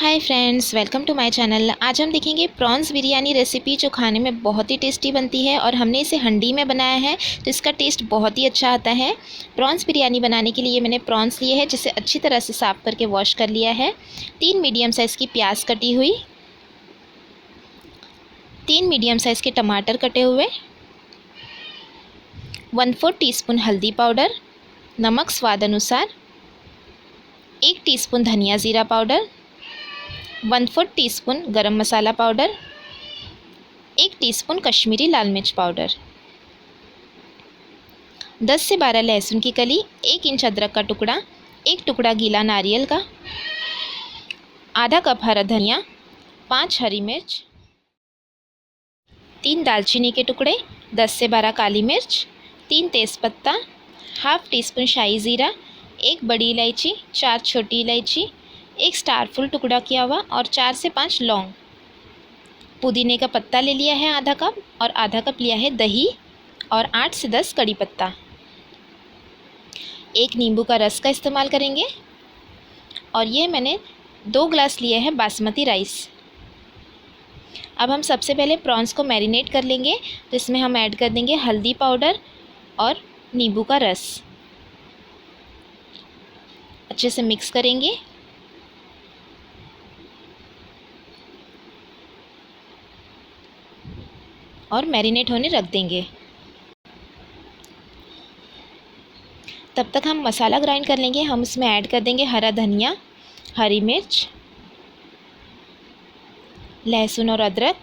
Hi friends, welcome to my channel. आज हम देखेंगे प्रॉन्स बिरयानी रेसिपी, जो खाने में बहुत ही टेस्टी बनती है और हमने इसे हंडी में बनाया है तो इसका टेस्ट बहुत ही अच्छा आता है। प्रॉन्स बिरयानी बनाने के लिए मैंने प्रॉन्स लिए हैं, जिसे अच्छी तरह से साफ़ करके वॉश कर लिया है। 3 मीडियम साइज़ की प्याज कटी हुई, 3 मीडियम साइज़ के टमाटर कटे हुए, 1/4 टीस्पून हल्दी पाउडर, नमक स्वाद अनुसार, 1 टीस्पून धनिया ज़ीरा पाउडर, 1/4 टीस्पून गरम मसाला पाउडर, 1 टीस्पून कश्मीरी लाल मिर्च पाउडर, 10 से 12 लहसुन की कली, 1 इंच अदरक का टुकड़ा, 1 टुकड़ा गीला नारियल का, आधा कप हरा धनिया, 5 हरी मिर्च, 3 दालचीनी के टुकड़े, 10 से 12 काली मिर्च, 3 तेज़पत्ता, हाफ टीस्पून शाही ज़ीरा, 1 बड़ी इलायची, 4 छोटी इलायची, 1 स्टार फुल टुकड़ा किया हुआ और 4 से 5 लौंग। पुदीने का पत्ता ले लिया है आधा कप और आधा कप लिया है दही और 8 से 10 कड़ी पत्ता। 1 नींबू का रस का इस्तेमाल करेंगे और ये मैंने 2 ग्लास लिए हैं बासमती राइस। अब हम सबसे पहले प्रॉन्स को मैरिनेट कर लेंगे, तो इसमें हम ऐड कर देंगे हल्दी पाउडर और नींबू का रस। अच्छे से मिक्स करेंगे और मैरिनेट होने रख देंगे। तब तक हम मसाला ग्राइंड कर लेंगे। हम इसमें ऐड कर देंगे हरा धनिया, हरी मिर्च, लहसुन और अदरक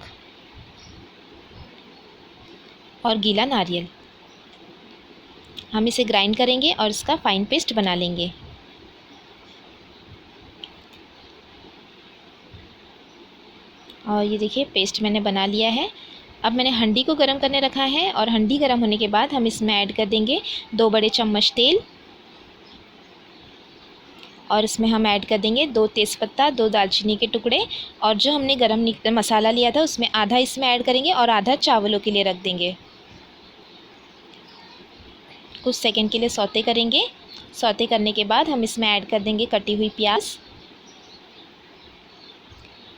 और गीला नारियल। हम इसे ग्राइंड करेंगे और इसका फाइन पेस्ट बना लेंगे। और ये देखिए, पेस्ट मैंने बना लिया है। अब मैंने हंडी को गरम करने रखा है और हंडी गरम होने के बाद हम इसमें ऐड कर देंगे 2 बड़े चम्मच तेल और इसमें हम ऐड कर देंगे 2 तेज़पत्ता, 2 दालचीनी के टुकड़े और जो हमने गरम मसाला लिया था उसमें आधा इसमें ऐड करेंगे और आधा चावलों के लिए रख देंगे। कुछ सेकंड के लिए सौते करेंगे। सौते करने के बाद हम इसमें ऐड कर देंगे कटी हुई प्याज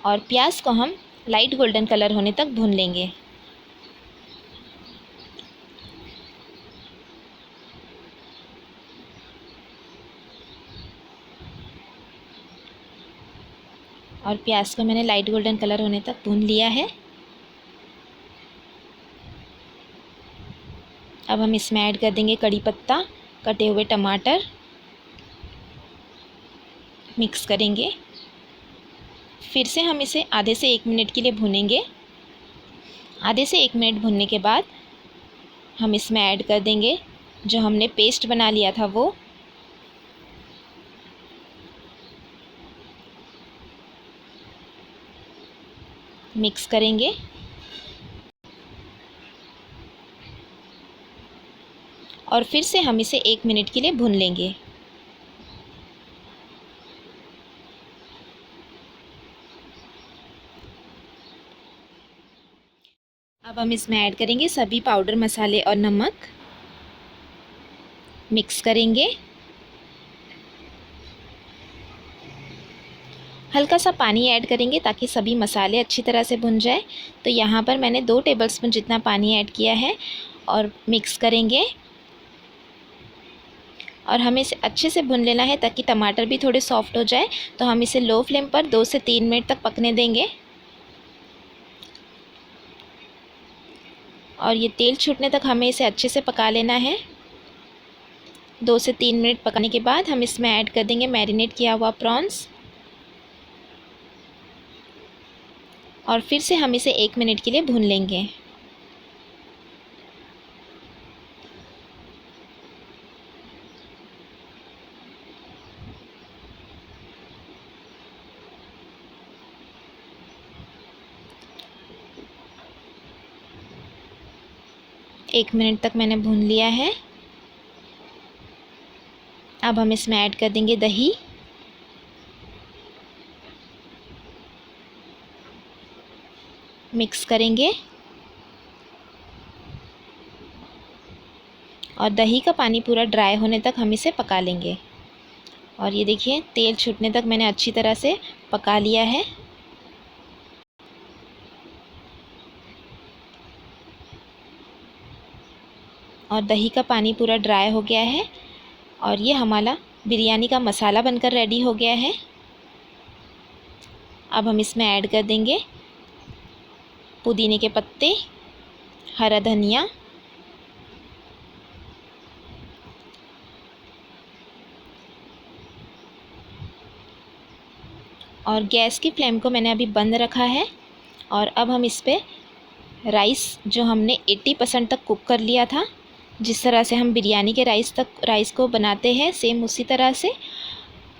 और प्याज को हम लाइट गोल्डन कलर होने तक भून लेंगे। और प्याज को मैंने लाइट गोल्डन कलर होने तक भून लिया है। अब हम इसमें ऐड कर देंगे कड़ी पत्ता, कटे हुए टमाटर, मिक्स करेंगे। फिर से हम इसे आधे से 1 मिनट के लिए भूनेंगे। आधे से 1 मिनट भूनने के बाद हम इसमें ऐड कर देंगे जो हमने पेस्ट बना लिया था वो। मिक्स करेंगे और फिर से हम इसे 1 मिनट के लिए भून लेंगे। अब हम इसमें ऐड करेंगे सभी पाउडर मसाले और नमक। मिक्स करेंगे। हल्का सा पानी ऐड करेंगे ताकि सभी मसाले अच्छी तरह से भुन जाए। तो यहाँ पर मैंने 2 टेबलस्पून जितना पानी ऐड किया है और मिक्स करेंगे। और हमें इसे अच्छे से भून लेना है ताकि टमाटर भी थोड़े सॉफ्ट हो जाए। तो हम इसे लो फ्लेम पर 2 से 3 मिनट तक पकने देंगे। और ये तेल छूटने तक हमें इसे अच्छे से पका लेना है। 2 से 3 मिनट पकाने के बाद हम इसमें ऐड कर देंगे मैरिनेट किया हुआ प्रॉन्स और फिर से हम इसे 1 मिनट के लिए भून लेंगे। एक मिनट तक मैंने भून लिया है। अब हम इसमें ऐड कर देंगे दही मिक्स करेंगे और दही का पानी पूरा ड्राई होने तक हम इसे पका लेंगे। और ये देखिए तेल छूटने तक मैंने अच्छी तरह से पका लिया है। और दही का पानी पूरा ड्राई हो गया है और ये हमारा बिरयानी का मसाला बनकर रेडी हो गया है। अब हम इसमें ऐड कर देंगे पुदीने के पत्ते, हरा धनिया, और गैस की फ्लेम को मैंने अभी बंद रखा है। और अब हम इस पे राइस जो हमने 80% तक कुक कर लिया था, जिस तरह से हम बिरयानी के राइस को बनाते हैं सेम उसी तरह से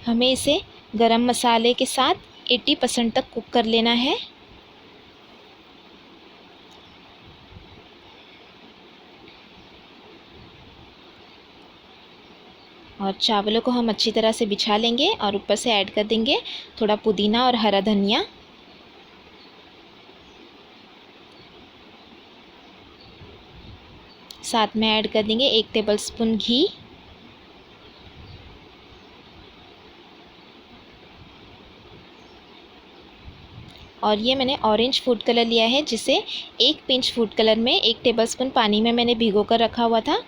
हमें इसे गरम मसाले के साथ 80% तक कुक कर लेना है। और चावलों को हम अच्छी तरह से बिछा लेंगे और ऊपर से ऐड कर देंगे थोड़ा पुदीना और हरा धनिया। साथ में ऐड कर देंगे 1 टेबलस्पून घी। और ये मैंने ऑरेंज फूड कलर लिया है, जिसे 1 पिंच फूड कलर में 1 टेबलस्पून पानी में मैंने भिगो कर रखा हुआ था।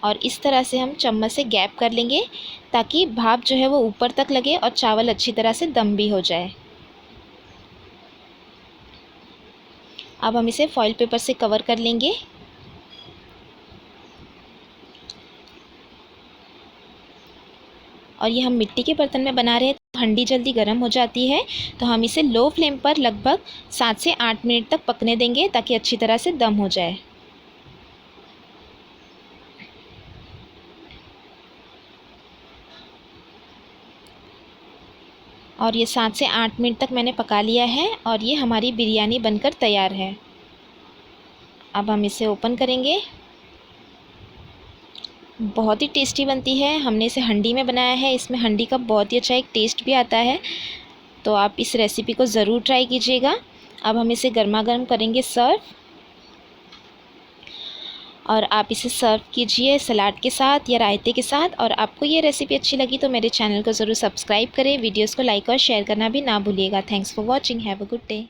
और इस तरह से हम चम्मच से गैप कर लेंगे ताकि भाप जो है वो ऊपर तक लगे और चावल अच्छी तरह से दम भी हो जाए। अब हम इसे फॉइल पेपर से कवर कर लेंगे। और ये हम मिट्टी के बर्तन में बना रहे हैं तो हंडी जल्दी गर्म हो जाती है, तो हम इसे लो फ्लेम पर लगभग 7 से 8 मिनट तक पकने देंगे ताकि अच्छी तरह से दम हो जाए। और ये 7 से 8 मिनट तक मैंने पका लिया है और ये हमारी बिरयानी बनकर तैयार है। अब हम इसे ओपन करेंगे। बहुत ही टेस्टी बनती है। हमने इसे हंडी में बनाया है, इसमें हंडी का बहुत ही अच्छा एक टेस्ट भी आता है, तो आप इस रेसिपी को ज़रूर ट्राई कीजिएगा। अब हम इसे गर्मा गर्म करेंगे सर्व, और आप इसे सर्व कीजिए सलाद के साथ या रायते के साथ। और आपको ये रेसिपी अच्छी लगी तो मेरे चैनल को ज़रूर सब्सक्राइब करें, वीडियोस को लाइक और शेयर करना भी ना भूलिएगा। Thanks for watching, have a good day.